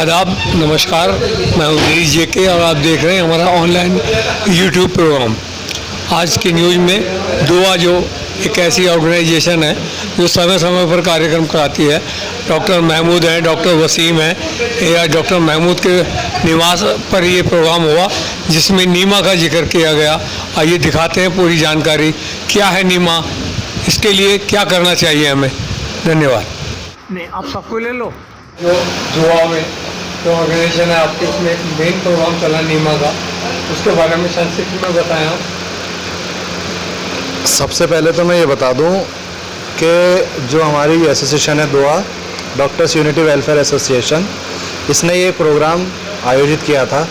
आदाब, नमस्कार। मैं हूँ गिरीश जेके और आप देख रहे हैं हमारा ऑनलाइन यूट्यूब प्रोग्राम। आज की न्यूज़ में दुआ जो एक ऐसी ऑर्गेनाइजेशन है जो समय समय पर कार्यक्रम कराती है। डॉक्टर महमूद हैं, डॉक्टर वसीम हैं, या डॉक्टर महमूद के निवास पर ये प्रोग्राम हुआ जिसमें नीमा का जिक्र किया गया। आइए दिखाते हैं पूरी जानकारी, क्या है नीमा, इसके लिए क्या करना चाहिए हमें। धन्यवाद। नहीं, आप सबको ले लो। जो दुआ में जो ऑर्गेनाइजेशन है आपके, इसमें एक मेन प्रोग्राम चला नीमा का, उसके बारे में संक्षिप्त में बताएं आप। सबसे पहले तो मैं ये बता दूं कि जो हमारी एसोसिएशन है दुआ, डॉक्टर्स यूनिटी वेलफेयर एसोसिएशन, इसने ये प्रोग्राम आयोजित किया था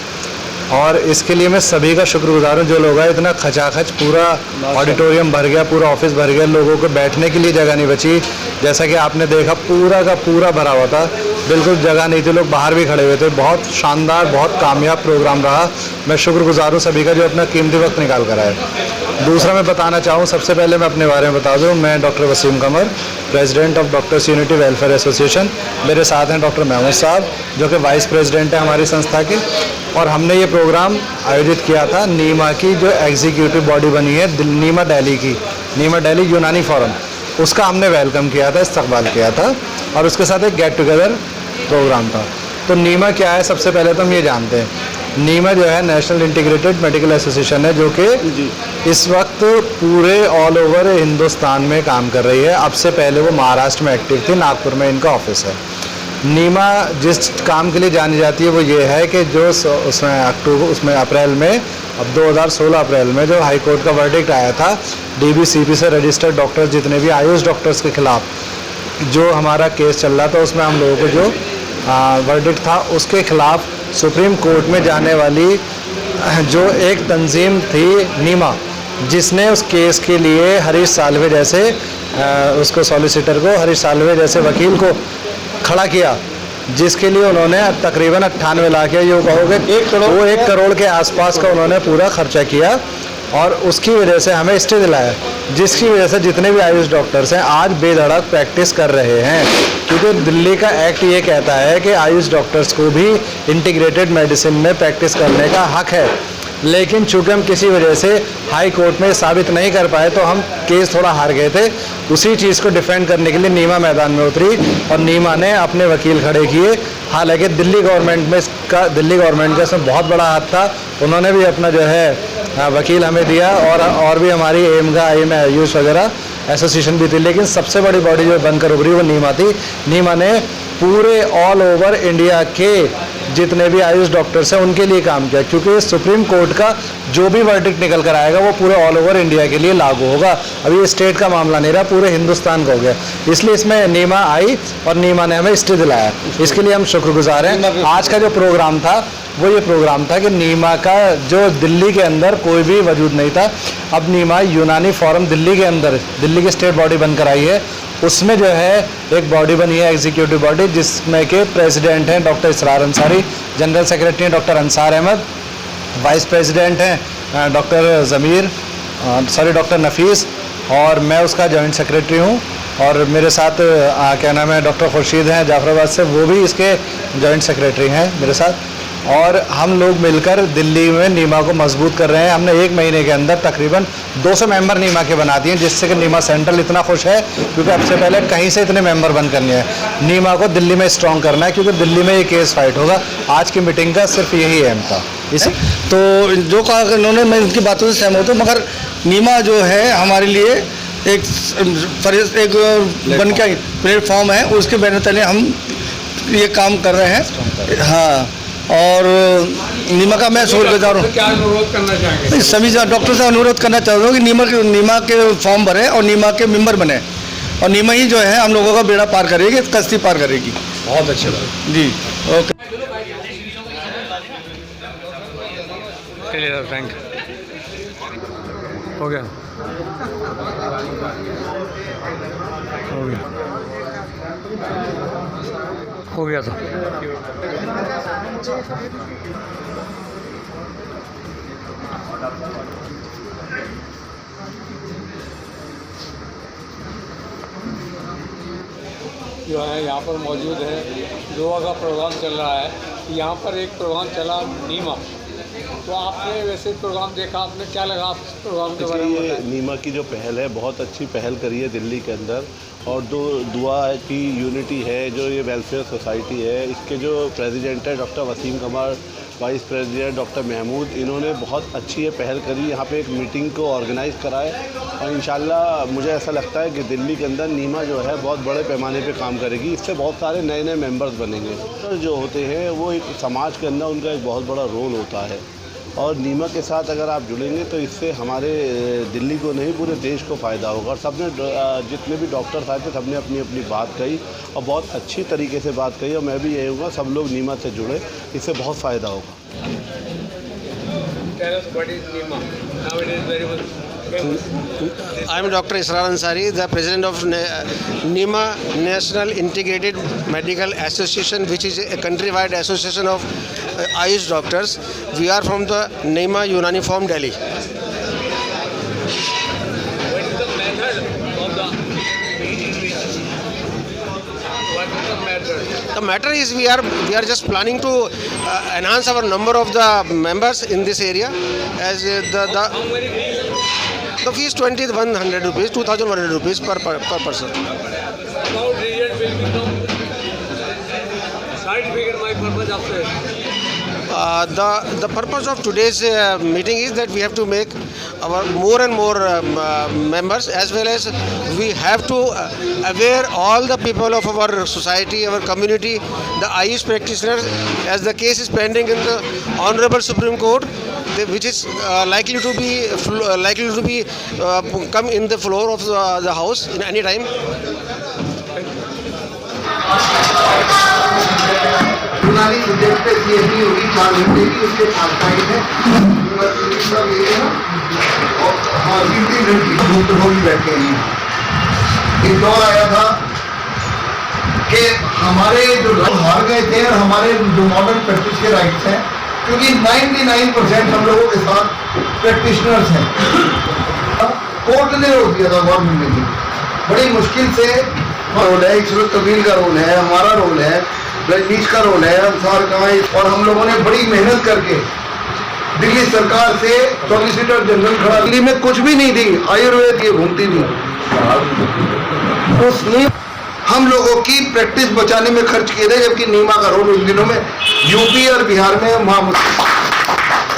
और इसके लिए मैं सभी का शुक्रगुजार हूँ। जो लोग हैं, इतना खचाखच पूरा ऑडिटोरियम भर गया, पूरा ऑफिस भर गया, लोगों को बैठने के लिए जगह नहीं बची। जैसा कि आपने देखा पूरा का पूरा भरा हुआ था, बिल्कुल जगह नहीं थी, लोग बाहर भी खड़े हुए थे। बहुत शानदार, बहुत कामयाब प्रोग्राम रहा। मैं शुक्रगुजार हूँ सभी का जो अपना कीमती वक्त निकाल कर आए। दूसरा मैं बताना चाहूँ, सबसे पहले मैं अपने बारे में बता दूँ, मैं doctor Wasim Qamar, president of doctors unity welfare association. मेरे साथ हैं डॉक्टर महमूद साहब जो कि वाइस प्रेसिडेंट है हमारी संस्था के। और हमने ये प्रोग्राम आयोजित किया था नीमा की जो एग्जीक्यूटिव बॉडी बनी है नीमा दिल्ली की, नीमा दिल्ली यूनानी फोरम, उसका हमने वेलकम किया था, इस्तकबाल किया था और उसके साथ एक गेट टुगेदर प्रोग्राम था। तो नीमा क्या है, सबसे पहले तो हम ये जानते हैं। नीमा जो है नेशनल इंटीग्रेटेड मेडिकल एसोसिएशन है जो कि इस वक्त पूरे ऑल ओवर हिंदुस्तान में काम कर रही है। अब से पहले वो महाराष्ट्र में एक्टिव थी, नागपुर में इनका ऑफिस है। नीमा जिस काम के लिए जानी जाती है वो ये है कि जो उसमें अप्रैल में, अब 2016 अप्रैल में जो हाई कोर्ट का वर्डिक्ट आया था डीबीसीपी से रजिस्टर्ड डॉक्टर्स, जितने भी आयुष डॉक्टर्स के खिलाफ जो हमारा केस चल रहा था, उसमें हम लोगों को जो वर्डिक्ट था उसके खिलाफ सुप्रीम कोर्ट में जाने वाली जो एक तंजीम थी नीमा, जिसने उस केस के लिए हरीश साल्वे जैसे उसको सॉलिसिटर को, हरीश साल्वे जैसे वकील को खड़ा किया, जिसके लिए उन्होंने तकरीबन 98 लाख या यूँ कहोगे 1 करोड़ के आसपास का उन्होंने पूरा खर्चा किया और उसकी वजह से हमें स्टे दिलाया, जिसकी वजह से जितने भी आयुष डॉक्टर्स हैं आज बेधड़क प्रैक्टिस कर रहे हैं। क्योंकि दिल्ली का एक्ट ये कहता है कि आयुष डॉक्टर्स को भी इंटीग्रेटेड मेडिसिन में प्रैक्टिस करने का हक है, लेकिन चूँकि हम किसी वजह से हाई कोर्ट में साबित नहीं कर पाए तो हम केस थोड़ा हार गए थे। उसी चीज़ को डिफेंड करने के लिए नीमा मैदान में उतरी और नीमा ने अपने वकील खड़े किए। हालांकि दिल्ली गवर्नमेंट का इसमें बहुत बड़ा हाथ था, उन्होंने भी अपना जो है वकील हमें दिया और भी हमारी एम आयुष वगैरह एसोसिएशन भी थी, लेकिन सबसे बड़ी बॉडी जो बनकर उभरी वो नीमा थी। नीमा ने पूरे ऑल ओवर इंडिया के जितने भी आयुष डॉक्टर्स हैं उनके लिए काम किया, क्योंकि सुप्रीम कोर्ट का जो भी वर्डिक्ट निकल कर आएगा वो पूरे ऑल ओवर इंडिया के लिए लागू होगा। अभी ये स्टेट का मामला नहीं रहा, पूरे हिंदुस्तान का हो गया। इसलिए इसमें नीमा आई और नीमा ने हमें स्टे दिलाया, इसके लिए हम शुक्रगुजार हैं। आज का जो प्रोग्राम था वो ये प्रोग्राम था कि नीमा का जो दिल्ली के अंदर कोई भी वजूद नहीं था, अब नीमा यूनानी फोरम दिल्ली के अंदर, दिल्ली की स्टेट बॉडी बनकर आई है, उसमें जो है एक बॉडी बनी है एग्जीक्यूटिव बॉडी, जिसमें के प्रेसिडेंट हैं doctor Israr Ansari, general secretary हैं doctor Ansar Ahmad, vice president हैं डॉक्टर नफीस और मैं उसका जॉइंट सेक्रेटरी हूँ। और मेरे साथ क्या नाम है डॉक्टर खुर्शीद हैं जाफराबाद से, वो भी इसके जॉइंट सेक्रेटरी हैं मेरे साथ। और हम लोग मिलकर दिल्ली में नीमा को मजबूत कर रहे हैं। हमने 1 महीने के अंदर तकरीबन 200 मेंबर नीमा के बना दिए, जिससे कि नीमा सेंट्रल इतना खुश है, क्योंकि अब से पहले कहीं से इतने मेंबर बन करने हैं। नीमा को दिल्ली में स्ट्रॉन्ग करना है, क्योंकि दिल्ली में ये केस फाइट होगा। आज की मीटिंग का सिर्फ यही एम था। इसी तो जो कहा उन्होंने, मैं उनकी बातों से सहमत हूँ, मगर नीमा जो है हमारे लिए एक बन के प्लेटफॉर्म है, उसके बैनर तले हम ये काम कर रहे हैं। हाँ, और नीमा का मैं शुक्रगुजार हूँ। क्या अनुरोध करना चाहेंगे? सभी डॉक्टर से अनुरोध करना चाहता हूँ कि नीमा के फॉर्म भरे और नीमा के मेंबर बने, और नीमा ही जो है हम लोगों का बेड़ा पार करेगी, कश्ती पार करेगी। बहुत अच्छे बात जी, ओके। चलिए थैंक हो गया हो गया था। जो है यहाँ पर मौजूद है दुआ का प्रोग्राम चल रहा है। यहाँ पर एक प्रोग्राम चला नीमा, तो आपने वैसे प्रोग्राम देखा, आपने क्या लगा आप प्रोग्राम के बारे में ये बताएं? नीमा की जो पहल है बहुत अच्छी पहल करी है दिल्ली के अंदर, और जो दुआ की यूनिटी है, जो ये वेलफेयर सोसाइटी है, इसके जो प्रेसिडेंट है डॉक्टर वसीम कमर, वाइस प्रेसिडेंट डॉक्टर महमूद, इन्होंने बहुत अच्छी ये पहल करी, यहाँ पे एक मीटिंग को ऑर्गेनाइज़ करा है। और इंशाल्लाह मुझे ऐसा लगता है कि दिल्ली के अंदर नीमा जो है बहुत बड़े पैमाने पे काम करेगी, इससे बहुत सारे नए नए मेंबर्स बनेंगे। तो जो होते हैं वो एक समाज के अंदर उनका एक बहुत बड़ा रोल होता है, और नीमा के साथ अगर आप जुड़ेंगे तो इससे हमारे दिल्ली को नहीं पूरे देश को फ़ायदा होगा। और सबने जितने भी डॉक्टर्स आए थे सबने अपनी अपनी बात कही और बहुत अच्छी तरीके से बात कही, और मैं भी यही हूँगा सब लोग नीमा से जुड़े, इससे बहुत फ़ायदा होगा। I am Dr. Israr Ansari, the president of NEMA, National Integrated Medical Association, which is a countrywide association of Ayush doctors. We are from the NEMA Unani Form, Delhi. What is the method of the meeting? What is the method? The matter is we are just planning to enhance our number of the members in this area, as How many fees? the fee is 2,100 rupees, 2,100 rupees per person. About result will become certificate. My purpose after. The purpose of today's meeting is that we have to make our more and more members, as well as we have to aware all the people of our society, our community, the Ayush practitioners, as the case is pending in the Honorable Supreme Court, which is likely to be come in the floor of the house in any time. यूनानी subject पे CSE होगी 4 घंटे की, उसके 5 time है university का ये है और 3 घंटे दूसरे लोग भी बैठे हैं। एक दौर आया था कि हमारे जो हार गए थे और हमारे जो मॉडर्न प्रैक्टिस के राइट्स हैं, क्योंकि 99% हम लोगों के साथ प्रैक्टिशनर्स हैं, कोर्ट ने रोक दिया था गवर्नमेंट ने। बड़ी मुश्किल से रोल है, इशरत कबील का रोल है, हमारा रोल है, रजनीश का रोल है, अंसार का है, और हम लोगों ने बड़ी मेहनत करके दिल्ली सरकार से सॉलिसिटर जनरल खड़ा, दिल्ली में कुछ भी नहीं थी, आयुर्वेद की घूमती थी, उसने हम लोगों की प्रैक्टिस बचाने में खर्च किए थे, जबकि नीमा का रोल उन दिनों में यूपी और बिहार में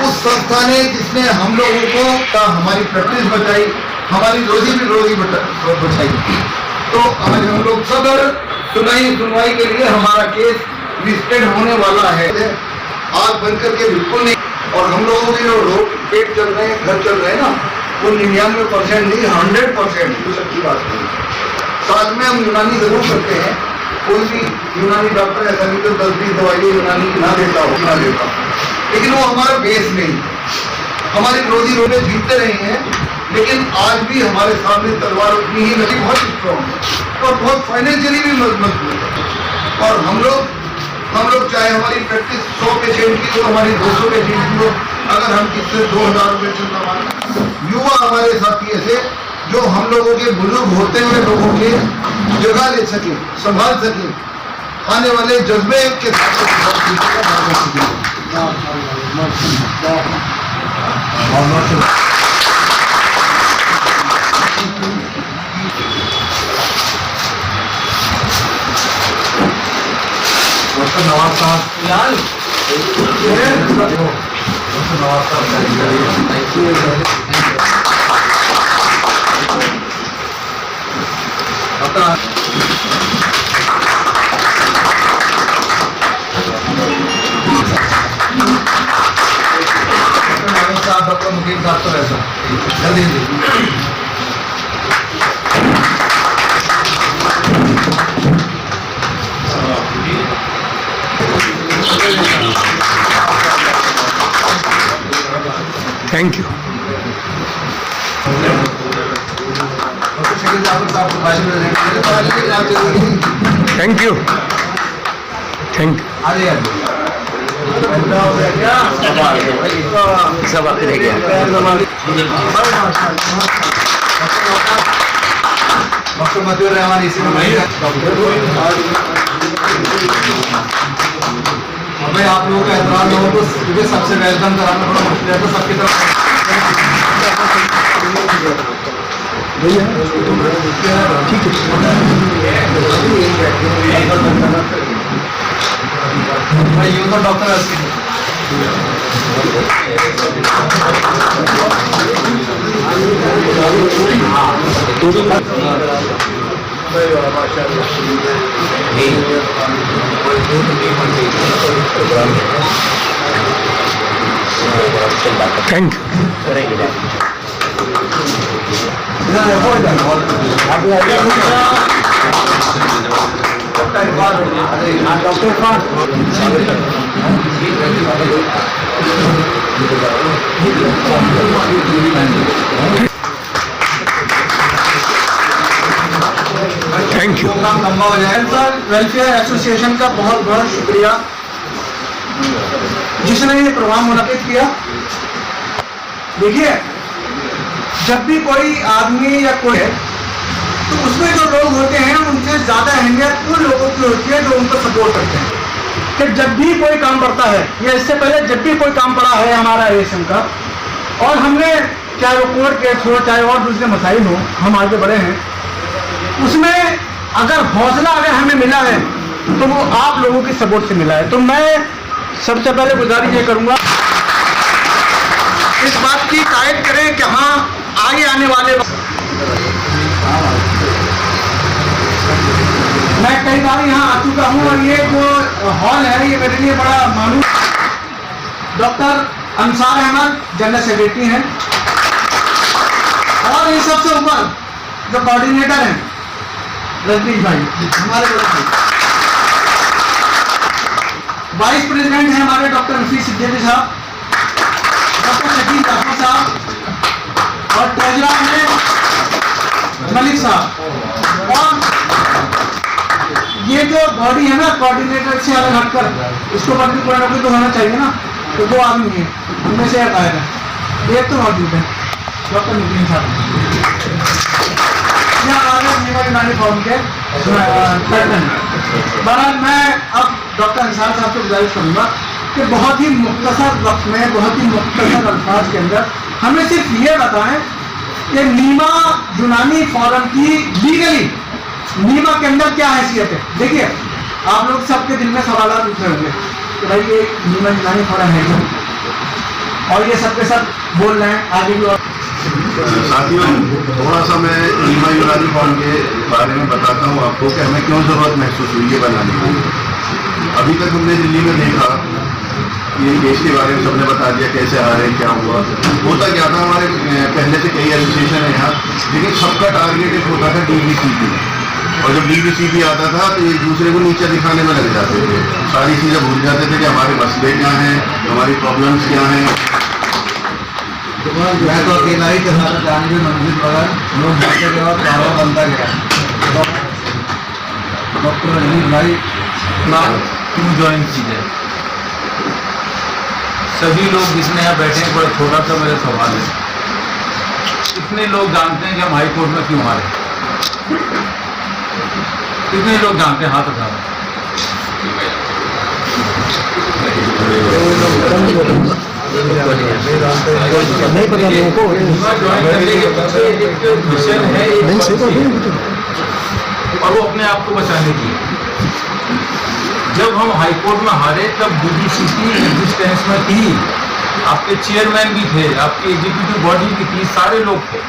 उस संस्था ने जिसने हम लोगों को हमारी प्रैक्टिस बचाई, हमारी रोजी बचाई। तो आज हम लोग सदर सुनवाई के लिए हमारा केस लिस्टेड होने वाला है, आग बंद करके बिल्कुल नहीं। और हम लोगों के जो रोड पेट चल रहे हैं, घर चल रहे हैं ना, वो 99% नहीं 100% कुछ अच्छी बात नहीं। साथ में हम यूनानी जरूर करते हैं, कोई भी यूनानी डॉक्टर ऐसा नहीं तो 10-20 दवाइयाँ यूनानी ना देता हो, लेकिन वो हमारा बेस नहीं। हमारी रोजी रोटी जीतते रहे हैं, लेकिन आज भी हमारे सामने तलवार उतनी ही लगी, बहुत स्ट्रॉन्ग और बहुत फाइनेंशियली भी मजबूत है। और हम लोग चाहे हमारी प्रैक्टिस 100 पेशेंट की हो, हमारी 200 पेशेंट की हो, अगर हम किससे 2000 रुपये चलता हमारे युवा हमारे साथी ऐसे जो हम लोगों के बुजुर्ग होते हुए लोगों के जगह ले सके, संभाल सके, आने वाले जज्बे के साथ नवाज साहब डॉक्टर मुकेश साहब तो ऐसा जल्दी thank you. Thank you. Thank you. सब आके रह गया डॉक्टर मधुर रहमान इसी में और भाई आप लोगों का एतराज हो तो मुझे सबसे वेलकम कराना बड़ा मुश्किल है, तो सबकी तरफ भाई यूँ तो doctor thank thank you. Programme लंबा हो जाए। सर वेलफेयर एसोसिएशन का बहुत बहुत शुक्रिया जिसने ये प्रोग्राम मुनक्किद किया। देखिए जब भी कोई आदमी या कोई है तो उसमें जो लोग होते हैं उनसे ज़्यादा अहमियत उन लोगों की होती है जो उनको सपोर्ट करते हैं। कि जब भी कोई काम पड़ता है या इससे पहले जब भी कोई काम पड़ा है हमारा एएसएम का, और हमने चाहे वो कोर्ट केस हो चाहे और दूसरे मसाइल हो, हम आगे बढ़े हैं, उसमें अगर हौसला अगर हमें मिला है तो वो आप लोगों की सपोर्ट से मिला है। तो मैं सबसे पहले गुजारिश ये करूँगा इस बात की तायद करें कि हाँ आगे आने वाले मैं कई बार यहाँ आ चुका हूँ और ये जो हॉल है ये मेरे लिए बड़ा मालूम। Doctor Ansar Ahmad general secretary हैं और इन सबसे ऊपर जो कोऑर्डिनेटर हैं रजनीश भाई हमारे बड़े भाई, वाइस प्रेसिडेंट हैं हमारे डॉक्टर रफीक सिद्दीकी साहब, डॉक्टर शकील जाफर साहब और ट्रेजरर हैं मलिक साहब। और ये जो बॉडी है ना कोऑर्डिनेटर से अलग हटकर इसको बदली कोई ना कोई तो होना चाहिए ना, तो दो आदमी हैं उनमें से एक आएगा, एक तो मौजूद है डॉक्टर नितिन साहब यूनानी फॉर्म के प्रेसिडेंट। बहरहाल मैं अब डॉक्टर अंसार साहब से गुजारिश करूँगा कि बहुत ही मुख्तसर वक्त में बहुत ही मुख्तसर अल्फाज के अंदर हमें सिर्फ ये बताएं कि नीमा यूनानी फोरम की लीगली नीमा के अंदर क्या हैसियत है। देखिए आप लोग सबके दिल में सवाल पूछ रहे होंगे कि भाई ये नीमा यूनानी फोरम है क्यों, और ये सबके सब बोल रहे हैं आगे भी। और साथियों थोड़ा सा मैं नीमा यूनानी फॉर्म के बारे में बताता हूँ आपको कि हमें क्यों ज़रूरत महसूस हुई है बनाने की। अभी तक हमने दिल्ली में देखा ये केस के बारे में सबने बता दिया कैसे आ रहे क्या हुआ। होता क्या था हमारे पहले से कई एसोसिएशन है यहाँ, लेकिन सबका टारगेट एक होता था DVCP, और जब DVCP आता था तो एक दूसरे को नीचे दिखाने में लग जाते थे, सारी चीज़ें भूल जाते थे कि हमारे मसले क्या हैं, हमारी प्रॉब्लम्स क्या हैं। मैं तो अकेला ही चला जाने की मंजिल पर लोग जाते गए और कारोबार बनता गया। डॉक्टर रजनीश भाई क्यों ज्वाइन कीजिए। सभी लोग जिसने यहाँ बैठे हैं, बड़ा छोटा सा मेरा सवाल है, कितने लोग जानते हैं कि हम हाई कोर्ट में क्यों हारे? कितने लोग जानते हैं? हाथ उठाओ। नहीं पता लोगों को मिशन है और वो अपने आप को बचाने की। जब हम हाई कोर्ट में हारे तब DVCP एग्जिस्टेंस में थी, आपके चेयरमैन भी थे, आपकी एग्जीक्यूटिव बॉडी भी थी, सारे लोग थे।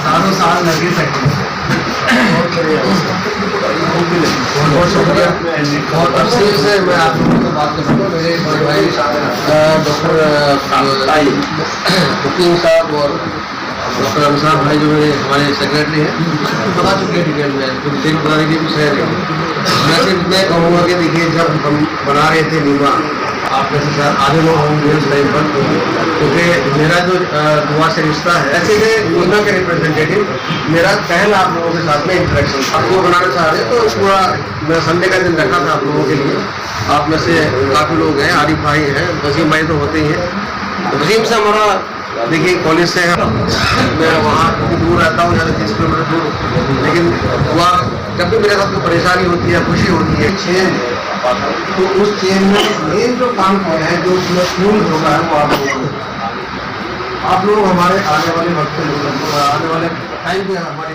सालों साल लगे सकते बहुत शुक्रिया। बहुत तफसील से मैं आप लोगों से बात करूँगा। मेरे बड़े भाई डॉक्टर हुकीम साहब और डॉक्टर अंसार भाई जो मेरे हमारे सेक्रेटरी हैं बता चुके हैं डिटेल में, तो डिटेल बताने की कुछ है नहीं। मैं सिर्फ इतना कहूँगा कि देखिए जब हम बना रहे थे नीमा, आप में से शायद आधे लोग होंगे उस टाइम पर, क्योंकि मेरा जो दुआ से रिश्ता है ऐसे में नीमा के रिप्रेजेंटेटिव मेरा पहला आप लोगों के साथ में इंटरेक्शन था। वो बनाना चाह रहे तो पूरा मैं संडे का दिन रखा था आप लोगों के लिए। आप में से काफ़ी लोग हैं, आरिफ भाई हैं, वसीम भाई तो होते ही हैं। तो वसीम से हमारा देखिए कॉलेज से है, मैं वहाँ दूर रहता हूँ, ज़्यादा 30 किलोमीटर दूर, लेकिन वहाँ जब भी मेरे साथ कोई परेशानी होती है, खुशी होती है, चेन, तो उस चेन में मेन जो काम किया है, जो उसमें फ्यूल होगा है, वो आप लोग हमारे आने वाले वक्त, आने वाले टाइम में हमारे